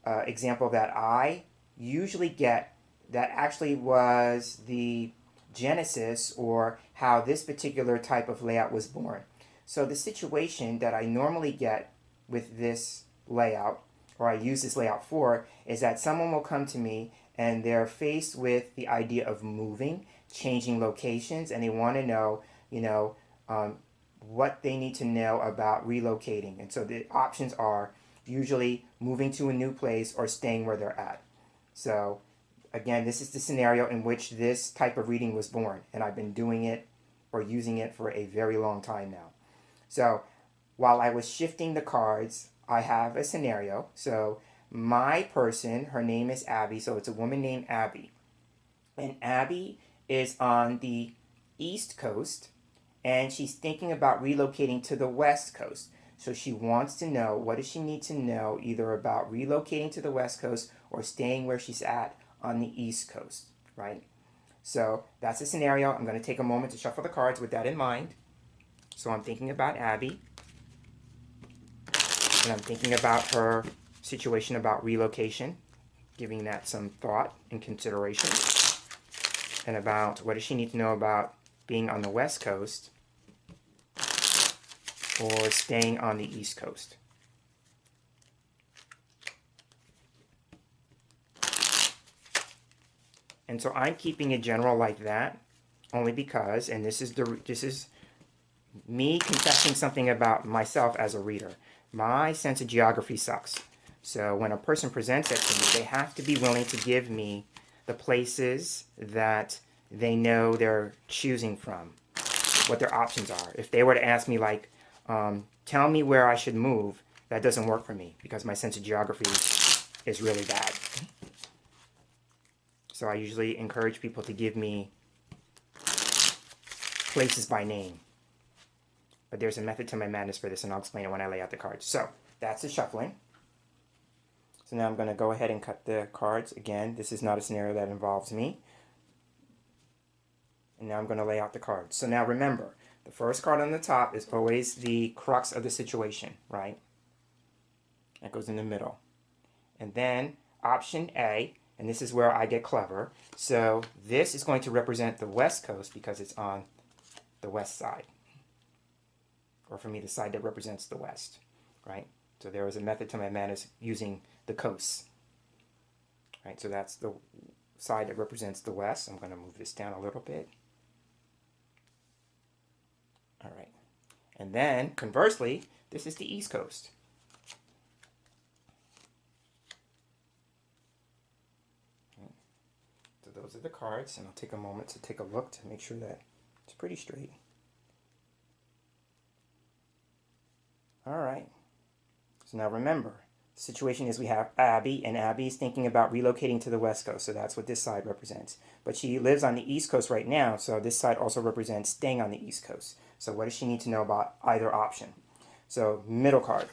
example that I usually get that actually was the genesis or how this particular type of layout was born. So the situation that I normally get with this layout, or I use this layout for, is that someone will come to me and they're faced with the idea of moving, changing locations, and they want to know, what they need to know about relocating. And so the options are usually moving to a new place or staying where they're at. So again, this is the scenario in which this type of reading was born, and I've been doing it or using it for a very long time now. So while I was shifting the cards, I have a scenario. So my person, her name is Abby, so it's a woman named Abby. And Abby is on the East Coast, and she's thinking about relocating to the West Coast. So she wants to know, what does she need to know either about relocating to the West Coast or staying where she's at on the East Coast, right? So that's the scenario. I'm going to take a moment to shuffle the cards with that in mind. So I'm thinking about Abby, and I'm thinking about her situation about relocation, giving that some thought and consideration, and about what does she need to know about being on the West Coast or staying on the East Coast. And so I'm keeping it general like that only because, and this is me confessing something about myself as a reader. My sense of geography sucks. So when a person presents it to me, they have to be willing to give me the places that they know they're choosing from, what their options are. If they were to ask me, like, tell me where I should move, that doesn't work for me because my sense of geography is really bad. So I usually encourage people to give me places by name. But there's a method to my madness for this, and I'll explain it when I lay out the cards. So that's the shuffling. So now I'm going to go ahead and cut the cards. Again, this is not a scenario that involves me. And now I'm going to lay out the cards. So now remember, the first card on the top is always the crux of the situation, right? That goes in the middle. And then option A, and this is where I get clever. So this is going to represent the West Coast because it's on the west side. Or for me, the side that represents the west, right? So there is a method to my madness using the coasts. Right, so that's the side that represents the west. I'm going to move this down a little bit. All right. And then, conversely, this is the East Coast. So those are the cards, and I'll take a moment to take a look to make sure that it's pretty straight. All right. So now remember, the situation is we have Abby, and Abby is thinking about relocating to the West Coast, so that's what this side represents. But she lives on the East Coast right now, so this side also represents staying on the East Coast. So what does she need to know about either option? So middle card.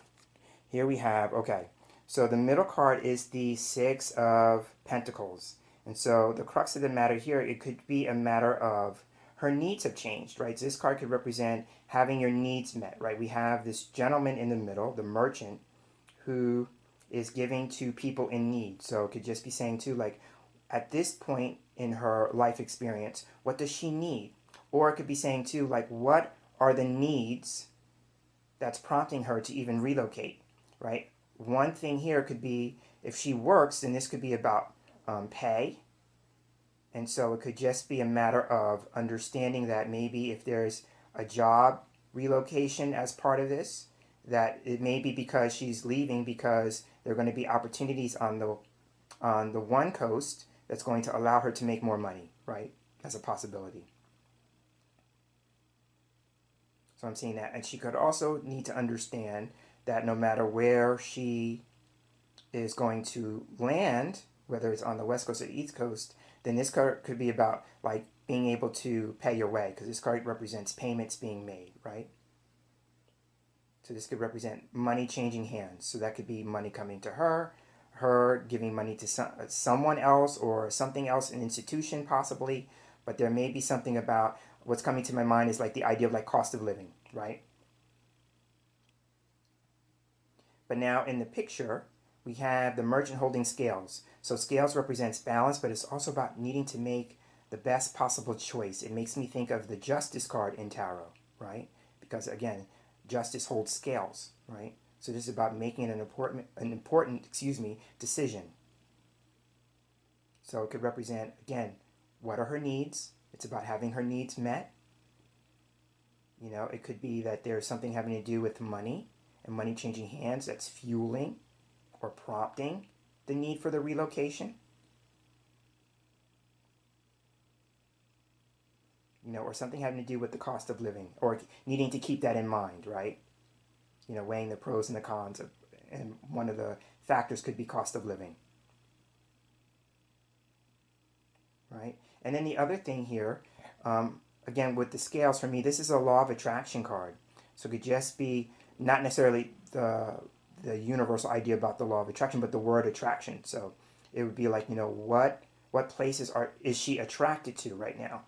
Here we have, okay, so the middle card is the Six of Pentacles. And so the crux of the matter here, it could be a matter of her needs have changed, right? So this card could represent having your needs met, right? We have this gentleman in the middle, the merchant, who is giving to people in need. So it could just be saying too, like, at this point in her life experience, what does she need? Or it could be saying too, like, what are the needs that's prompting her to even relocate, right? One thing here could be, if she works, then this could be about pay. And so it could just be a matter of understanding that maybe if there's a job relocation as part of this, that it may be because she's leaving because there are going to be opportunities on the one coast that's going to allow her to make more money, right? As a possibility. So I'm seeing that. And she could also need to understand that no matter where she is going to land, whether it's on the West Coast or East Coast, then this card could be about like being able to pay your way, because this card represents payments being made, right? So this could represent money changing hands. So that could be money coming to her, her giving money to someone else or something else, an institution possibly. But there may be something about what's coming to my mind is like the idea of like cost of living, right? But now in the picture, we have the merchant holding scales. So scales represents balance, but it's also about needing to make the best possible choice. It makes me think of the justice card in tarot, right? Because again, justice holds scales, right? So this is about making an important decision. So it could represent, again, what are her needs? It's about having her needs met. You know, it could be that there's something having to do with money and money changing hands that's fueling or prompting the need for the relocation. You know, or something having to do with the cost of living, or needing to keep that in mind, right? You know, weighing the pros and the cons of, and one of the factors could be cost of living, right? And then the other thing here, again, with the scales, for me, this is a law of attraction card. So it could just be not necessarily the universal idea about the law of attraction, but the word attraction. So it would be like, you know, what places is she attracted to right now?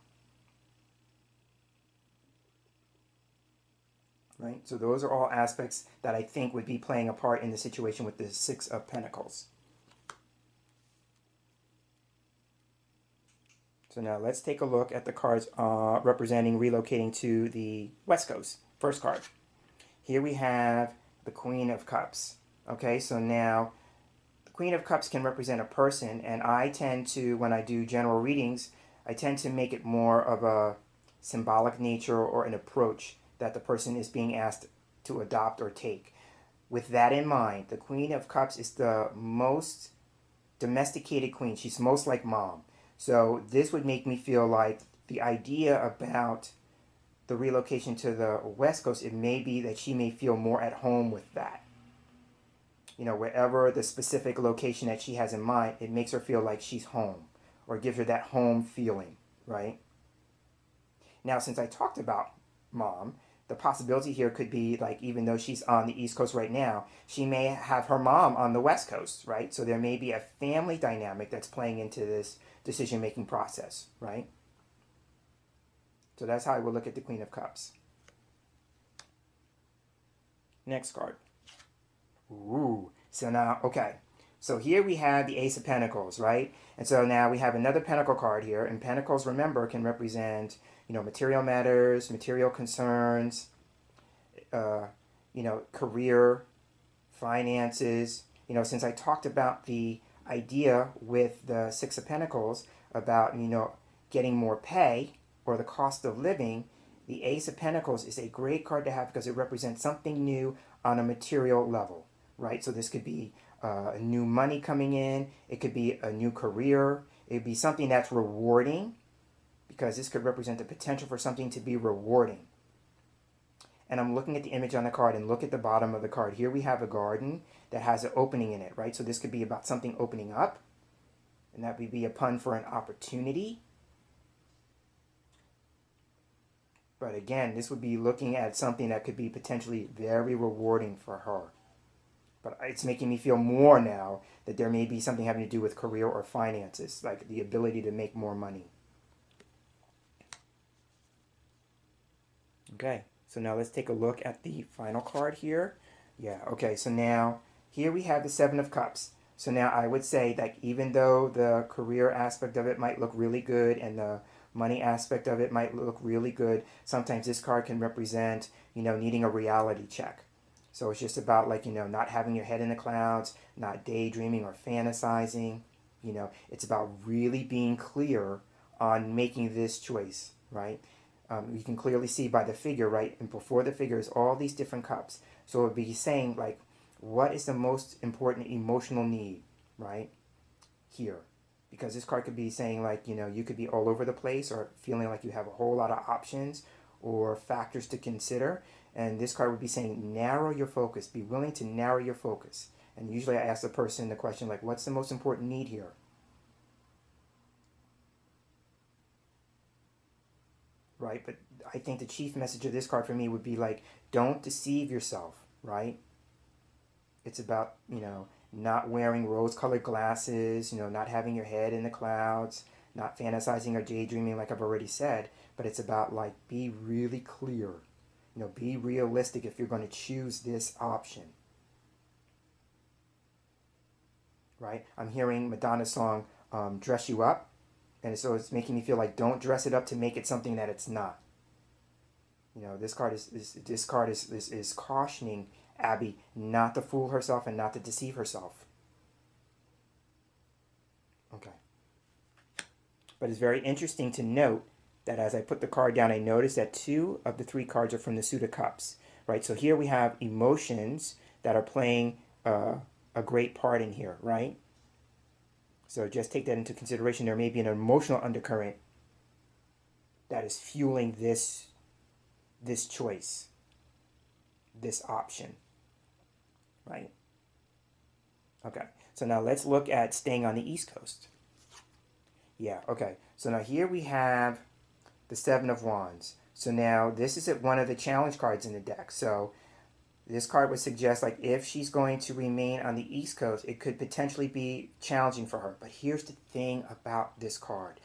Right? So those are all aspects that I think would be playing a part in the situation with the Six of Pentacles. So now let's take a look at the cards representing relocating to the West Coast. First card. Here we have the Queen of Cups. Okay, so now the Queen of Cups can represent a person, and I tend to, when I do general readings, I tend to make it more of a symbolic nature or an approach that the person is being asked to adopt or take. With that in mind, the Queen of Cups is the most domesticated queen. She's most like mom. So this would make me feel like the idea about the relocation to the West Coast, it may be that she may feel more at home with that. You know, wherever the specific location that she has in mind, it makes her feel like she's home, or gives her that home feeling, right? Now, since I talked about mom, the possibility here could be like, even though she's on the East Coast right now, she may have her mom on the West Coast, right? So there may be a family dynamic that's playing into this decision-making process, right? So that's how I would look at the Queen of Cups. Next card. Ooh, so now, okay. So here we have the Ace of Pentacles, right? And so now we have another Pentacle card here. And Pentacles, remember, can represent, you know, material matters, material concerns, you know, career, finances. You know, since I talked about the idea with the Six of Pentacles about, you know, getting more pay or the cost of living, the Ace of Pentacles is a great card to have because it represents something new on a material level, right? So this could be new money coming in. It could be a new career. It would be something that's rewarding, because this could represent the potential for something to be rewarding. And I'm looking at the image on the card, and look at the bottom of the card. Here we have a garden that has an opening in it, right? So this could be about something opening up, and that would be a pun for an opportunity. But again, this would be looking at something that could be potentially very rewarding for her. But it's making me feel more now that there may be something having to do with career or finances, like the ability to make more money. Okay, so now let's take a look at the final card here. Yeah, okay, so now here we have the Seven of Cups. So now I would say that even though the career aspect of it might look really good and the money aspect of it might look really good, sometimes this card can represent, you know, needing a reality check. So it's just about, like, you know, not having your head in the clouds, not daydreaming or fantasizing. You know, it's about really being clear on making this choice, right? You can clearly see by the figure, right? And before the figure is all these different cups. So it would be saying, like, what is the most important emotional need, right? Here. Because this card could be saying, like, you know, you could be all over the place, or feeling like you have a whole lot of options or factors to consider. And this card would be saying, narrow your focus. Be willing to narrow your focus. And usually I ask the person the question, like, what's the most important need here? Right? But I think the chief message of this card for me would be, like, don't deceive yourself, right? It's about, you know, not wearing rose-colored glasses, you know, not having your head in the clouds, not fantasizing or daydreaming like I've already said, but it's about like be really clear. You know, be realistic if you're going to choose this option. Right? I'm hearing Madonna's song, Dress You Up, and so it's making me feel like don't dress it up to make it something that it's not. You know, this card is cautioning Abby not to fool herself and not to deceive herself. Okay. But it's very interesting to note that as I put the card down, I noticed that 2 of the 3 cards are from the Suit of Cups. Right? So here we have emotions that are playing a great part in here, right? So just take that into consideration. There may be an emotional undercurrent that is fueling this choice, this option, right? Okay, so now let's look at staying on the East Coast. Yeah, okay. So now here we have the 7 of Wands. So now this is one of the challenge cards in the deck. So this card would suggest like if she's going to remain on the East Coast, it could potentially be challenging for her. But here's the thing about this card.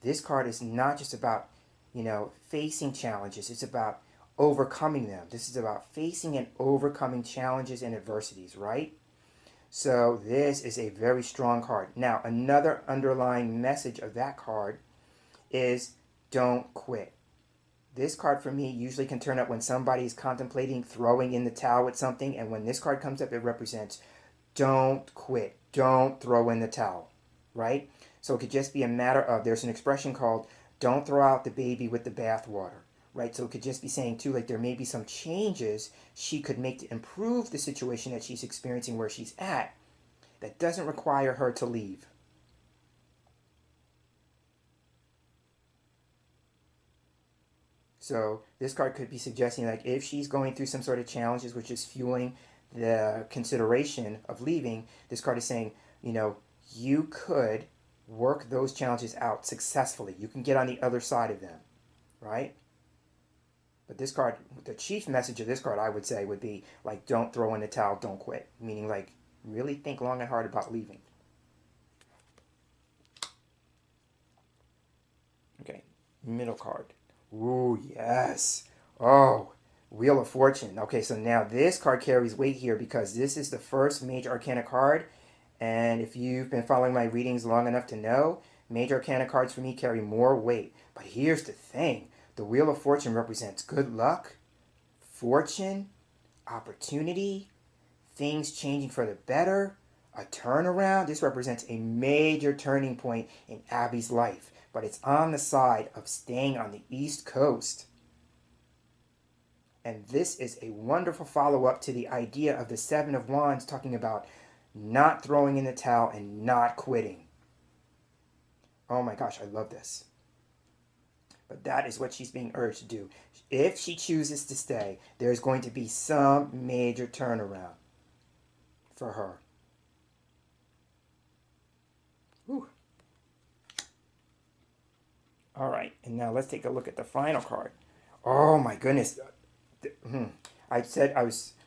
This card is not just about, you know, facing challenges. It's about overcoming them. This is about facing and overcoming challenges and adversities, right? So this is a very strong card. Now, another underlying message of that card is don't quit. This card for me usually can turn up when somebody is contemplating throwing in the towel with something, and when this card comes up, it represents don't quit, don't throw in the towel, right? So it could just be a matter of, there's an expression called don't throw out the baby with the bathwater, right? So it could just be saying too, like there may be some changes she could make to improve the situation that she's experiencing where she's at that doesn't require her to leave. So this card could be suggesting like if she's going through some sort of challenges which is fueling the consideration of leaving, this card is saying, you know, you could work those challenges out successfully. You can get on the other side of them, right? But this card, the chief message of this card, I would say, would be like don't throw in the towel, don't quit. Meaning like really think long and hard about leaving. Okay, middle card. Ooh, yes. Oh, Wheel of Fortune. Okay, so now this card carries weight here because this is the first Major Arcana card. And if you've been following my readings long enough to know, Major Arcana cards for me carry more weight. But here's the thing. The Wheel of Fortune represents good luck, fortune, opportunity, things changing for the better, a turnaround. This represents a major turning point in Abby's life. But it's on the side of staying on the East Coast. And this is a wonderful follow-up to the idea of the 7 of Wands talking about not throwing in the towel and not quitting. Oh my gosh, I love this. But that is what she's being urged to do. If she chooses to stay, there's going to be some major turnaround for her. Whew. All right, and now let's take a look at the final card. Oh my goodness. I said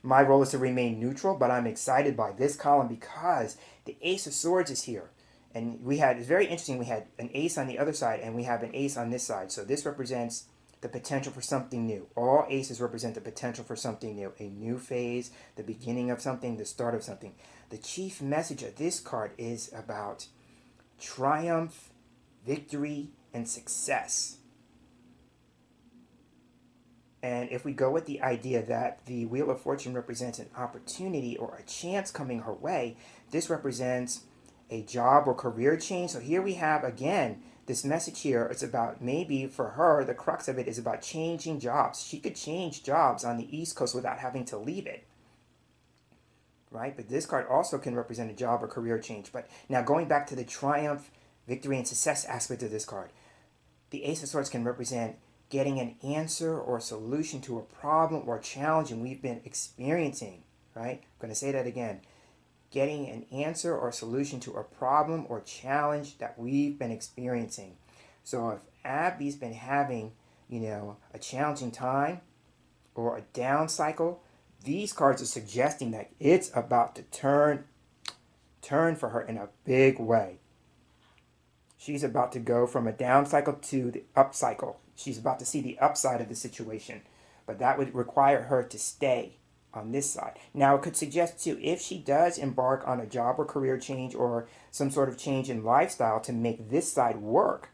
my role is to remain neutral, but I'm excited by this column because the Ace of Swords is here. And it's very interesting, we had an ace on the other side and we have an ace on this side. So this represents the potential for something new. All aces represent the potential for something new. A new phase, the beginning of something, the start of something. The chief message of this card is about triumph, victory, and success. And if we go with the idea that the Wheel of Fortune represents an opportunity or a chance coming her way, this represents a job or career change. So here we have, again, this message here. It's about maybe for her, the crux of it is about changing jobs. She could change jobs on the East Coast without having to leave it. Right? But this card also can represent a job or career change. But now going back to the triumph, victory, and success aspect of this card, the Ace of Swords can represent getting an answer or solution to a problem or challenge and we've been experiencing, right? I'm going to say that again. Getting an answer or solution to a problem or challenge that we've been experiencing. So if Abby's been having, a challenging time or a down cycle, these cards are suggesting that it's about to turn for her in a big way. She's about to go from a down cycle to the up cycle. She's about to see the upside of the situation. But that would require her to stay on this side. Now, it could suggest too, if she does embark on a job or career change or some sort of change in lifestyle to make this side work,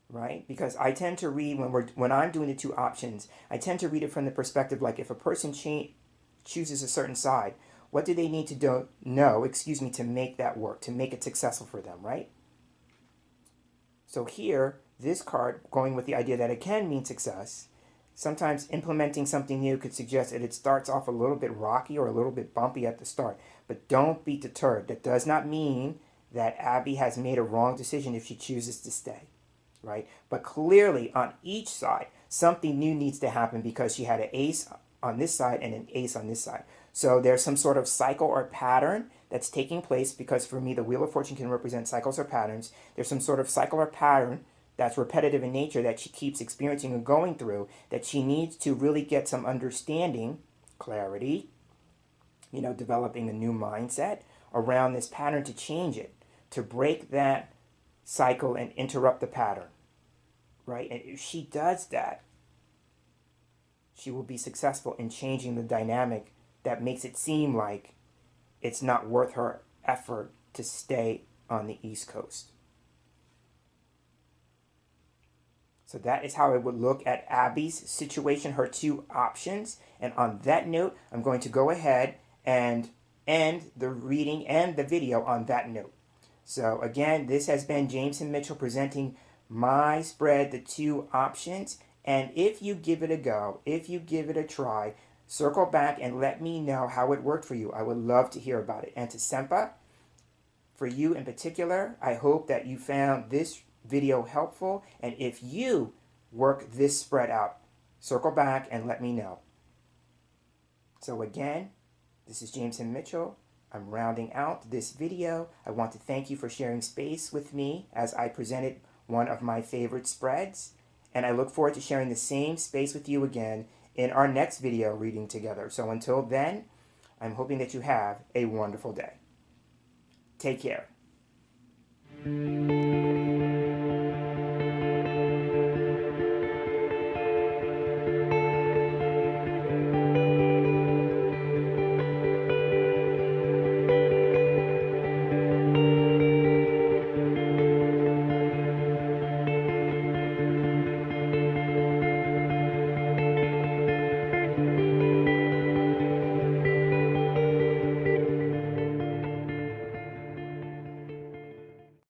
right? Because I tend to read when I'm doing the two options, I tend to read it from the perspective like if a person chooses a certain side, what do they need to know, to make that work, to make it successful for them, right? So here, this card, going with the idea that it can mean success, sometimes implementing something new could suggest that it starts off a little bit rocky or a little bit bumpy at the start. But don't be deterred. That does not mean that Abby has made a wrong decision if she chooses to stay, right? But clearly, on each side, something new needs to happen because she had an ace on this side and an ace on this side. So there's some sort of cycle or pattern that's taking place, because for me, the Wheel of Fortune can represent cycles or patterns. There's some sort of cycle or pattern that's repetitive in nature that she keeps experiencing and going through, that she needs to really get some understanding, clarity, developing a new mindset around this pattern to change it, to break that cycle and interrupt the pattern, right? And if she does that, she will be successful in changing the dynamic that makes it seem like it's not worth her effort to stay on the East Coast. So that is how it would look at Abby's situation, her two options. And on that note, I'm going to go ahead and end the reading and the video on that note. So again, this has been James and Mitchell presenting my spread, the two options. And if you give it a go, if you give it a try, circle back and let me know how it worked for you. I would love to hear about it. And to Sempa, for you in particular, I hope that you found this video helpful. And if you work this spread out, circle back and let me know. So again, this is James and Mitchell. I'm rounding out this video. I want to thank you for sharing space with me as I presented one of my favorite spreads. And I look forward to sharing the same space with you again in our next video reading together. So until then, I'm hoping that you have a wonderful day. Take care.